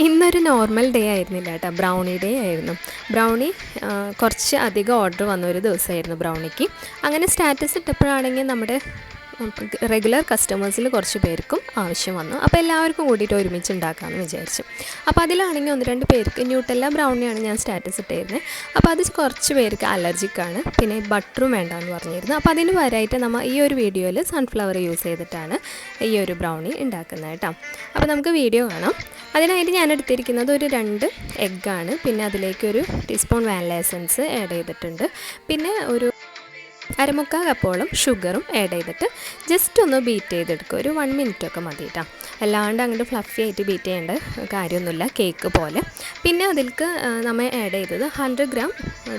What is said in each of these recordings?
ഇന്നൊരു normal day ആയിരുന്നില്ല കേട്ടോ, ബ്രൗണി ഡേ ആയിരുന്നു. ബ്രൗണി കുറച്ച് അധികം ഓർഡർ വന്ന ഒരു ദിവസമായിരുന്നു ബ്രൗണിക്ക്. അങ്ങനെ സ്റ്റാറ്റസ് ഇട്ടപ്പോഴാണെങ്കിൽ നമ്മുടെ റെഗുലർ കസ്റ്റമേഴ്സിൽ കുറച്ച് പേർക്കും ആവശ്യം വന്നു. അപ്പോൾ എല്ലാവർക്കും കൂടിയിട്ട് ഒരുമിച്ച് ഉണ്ടാക്കാമെന്ന് വിചാരിച്ചു. അപ്പോൾ അതിലാണെങ്കിൽ 1-2 പേർക്ക് ന്യൂട്ടെല്ല ബ്രൗണിയാണ് ഞാൻ സ്റ്റാറ്റസ് ഇട്ടായിരുന്നത്. അപ്പോൾ അത് കുറച്ച് പേർക്ക് അലർജിക്കാണ്, പിന്നെ ബട്ടറും വേണ്ടാന്ന് പറഞ്ഞിരുന്നു. അപ്പോൾ അതിന് വരായിട്ട് നമ്മൾ ഈ ഒരു വീഡിയോയിൽ സൺഫ്ലവർ യൂസ് ചെയ്തിട്ടാണ് ഈ ഒരു ബ്രൗണി ഉണ്ടാക്കുന്നത് കേട്ടോ. അപ്പോൾ നമുക്ക് വീഡിയോ കാണാം. അതിനായിട്ട് ഞാൻ എടുത്തിരിക്കുന്നത് ഒരു 2 എഗ്ഗാണ്. പിന്നെ അതിലേക്കൊരു ടീസ്പൂൺ വാനില എസൻസ് ആഡ് ചെയ്തിട്ടുണ്ട്. പിന്നെ ഒരു 1/4 കപ്പോളം ഷുഗറും ആഡ് ചെയ്തിട്ട് ജസ്റ്റ് ഒന്ന് ബീറ്റ് ചെയ്തെടുക്കുക. ഒരു 1 മിനിറ്റൊക്കെ മതി കേട്ടോ. അല്ലാണ്ട് അങ്ങോട്ട് ഫ്ലഫി ആയിട്ട് ബീറ്റ് ചെയ്യേണ്ട കാര്യമൊന്നുമില്ല, കേക്ക് പോലെ. പിന്നെ അതിലേക്ക് നമ്മൾ ആഡ് ചെയ്തത് 100 ഗ്രാം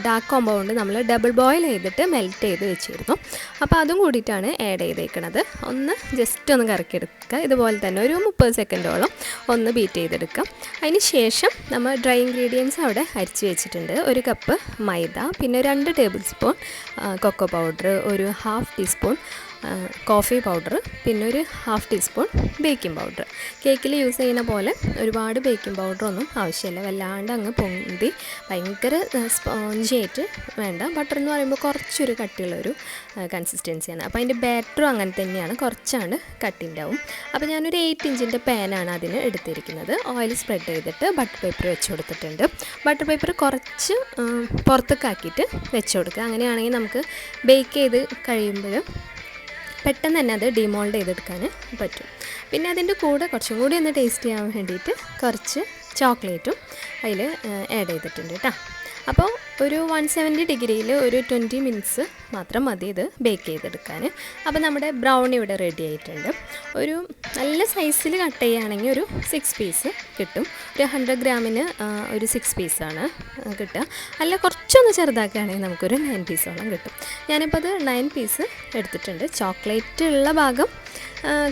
ഡാർക്ക് കോമ്പൗണ്ട് നമ്മൾ ഡബിൾ ബോയിൽ ചെയ്തിട്ട് മെൽറ്റ് ചെയ്ത് വെച്ചിരുന്നു. അപ്പോൾ അതും കൂടിയിട്ടാണ് ആഡ് ചെയ്തേക്കുന്നത്. ഒന്ന് ജസ്റ്റ് ഒന്ന് കറക്കിയെടുക്കുക. ഇതുപോലെ തന്നെ ഒരു 30 സെക്കൻഡോളം ഒന്ന് ബീറ്റ് ചെയ്തെടുക്കാം. അതിന് ശേഷം നമ്മൾ ഡ്രൈ ഇൻഗ്രീഡിയൻസ് അവിടെ അരിച്ച് വെച്ചിട്ടുണ്ട്. 1 കപ്പ് മൈദ, പിന്നെ 2 ടേബിൾ സ്പൂൺ കൊക്കോ പൗഡർ, ഒരു 1/2 ടീസ്പൂൺ കോഫി പൗഡർ, പിന്നെ ഒരു 1/2 ടീസ്പൂൺ ബേക്കിംഗ് പൗഡർ. കേക്കിൽ യൂസ് ചെയ്യുന്ന പോലെ ഒരുപാട് ബേക്കിംഗ് പൗഡറൊന്നും ആവശ്യമില്ല, വല്ലാണ്ട് അങ്ങ് പൊന്തി ഭയങ്കര സ്പോഞ്ചായിട്ട് വേണ്ട. ബട്ടർ എന്ന് പറയുമ്പോൾ കുറച്ചൊരു കട്ടിയുള്ളൊരു കൺസിസ്റ്റൻസിയാണ്. അപ്പോൾ അതിൻ്റെ ബാറ്ററും അങ്ങനെ തന്നെയാണ്, കുറച്ചാണ് കട്ടിണ്ടാവും. അപ്പോൾ ഞാനൊരു 8 ഇഞ്ചിൻ്റെ പാനാണ് അതിന് എടുത്തിരിക്കുന്നത്. ഓയിൽ സ്പ്രെഡ് ചെയ്തിട്ട് ബട്ടർ പേപ്പർ വെച്ച് കൊടുത്തിട്ടുണ്ട്. ബട്ടർ പേപ്പർ കുറച്ച് പുറത്തേക്കാക്കിയിട്ട് വെച്ച് കൊടുക്കുക. അങ്ങനെയാണെങ്കിൽ നമുക്ക് ബേക്ക് ചെയ്ത് കഴിയുമ്പോൾ പെട്ടെന്ന് തന്നെ അത് ഡിമോൾഡ് ചെയ്തെടുക്കാൻ പറ്റും. പിന്നെ അതിൻ്റെ കൂടെ കുറച്ചും കൂടി ഒന്ന് ടേസ്റ്റ് ചെയ്യാൻ വേണ്ടിയിട്ട് കുറച്ച് ചോക്ലേറ്റും അതിൽ ആഡ് ചെയ്തിട്ടുണ്ട് കേട്ടോ. അപ്പോൾ ഒരു 170 ഡിഗ്രിയിൽ ഒരു 20 മിനിറ്റ്സ് മാത്രം മതി ഇത് ബേക്ക് ചെയ്തെടുക്കാൻ. അപ്പോൾ നമ്മുടെ ബ്രൗണി ഇവിടെ റെഡി ആയിട്ടുണ്ട്. ഒരു നല്ല സൈസിൽ കട്ട് ചെയ്യുകയാണെങ്കിൽ ഒരു 6 പീസ് കിട്ടും. ഒരു 100 ഗ്രാമിന് ഒരു 6 പീസാണ് കിട്ടുക. അല്ല കുറച്ചൊന്ന് ചെറുതാക്കുകയാണെങ്കിൽ നമുക്കൊരു 9 പീസോളം കിട്ടും. ഞാനിപ്പോൾ അത് 9 പീസ് എടുത്തിട്ടുണ്ട്. ചോക്ലേറ്റ് ഉള്ള ഭാഗം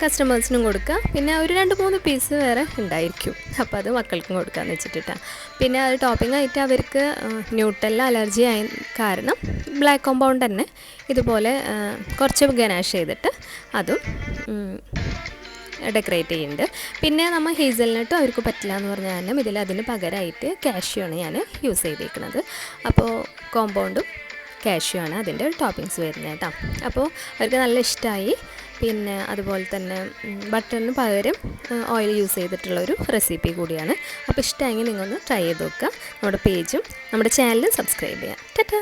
കസ്റ്റമേഴ്സിനും കൊടുക്കുക, പിന്നെ ഒരു 2-3 പീസ് വേറെ ഉണ്ടായിരിക്കും. അപ്പോൾ അത് മക്കൾക്കും കൊടുക്കാമെന്ന് വെച്ചിട്ടാണ്. പിന്നെ അത് ടോപ്പിംഗ് ആയിട്ട് അവർക്ക് ന്യൂട്ടെല്ല അലർജി ആയ കാരണം ബ്ലാക്ക് കോമ്പൗണ്ട് തന്നെ ഇതുപോലെ കുറച്ച് ഗനാഷ് ചെയ്തിട്ട് അതും ഡെക്കറേറ്റ് ചെയ്യുന്നുണ്ട്. പിന്നെ നമ്മൾ ഹേസൽനട്ടും അവർക്ക് പറ്റില്ല എന്ന് പറഞ്ഞാൽ കാരണം ഇതിൽ അതിന് പകരമായിട്ട് കാഷ്യൂ ആണ് ഞാൻ യൂസ് ചെയ്തിരിക്കുന്നത്. അപ്പോൾ കോമ്പൗണ്ടും കാഷ്യൂ ആണ് അതിൻ്റെ ടോപ്പിങ്സ് വരുന്നത് കേട്ടോ. അപ്പോൾ അവർക്ക് നല്ല ഇഷ്ടമായി. പിന്നെ അതുപോലെ തന്നെ ബട്ടറിന് പകരം ഓയിൽ യൂസ് ചെയ്തിട്ടുള്ളൊരു റെസിപ്പി കൂടിയാണ്. അപ്പോൾ ഇഷ്ടമെങ്കിൽ നിങ്ങളൊന്ന് ട്രൈ ചെയ്ത് നോക്കുക. നമ്മുടെ പേജും നമ്മുടെ ചാനലും സബ്സ്ക്രൈബ് ചെയ്യാം. ടാറ്റാ.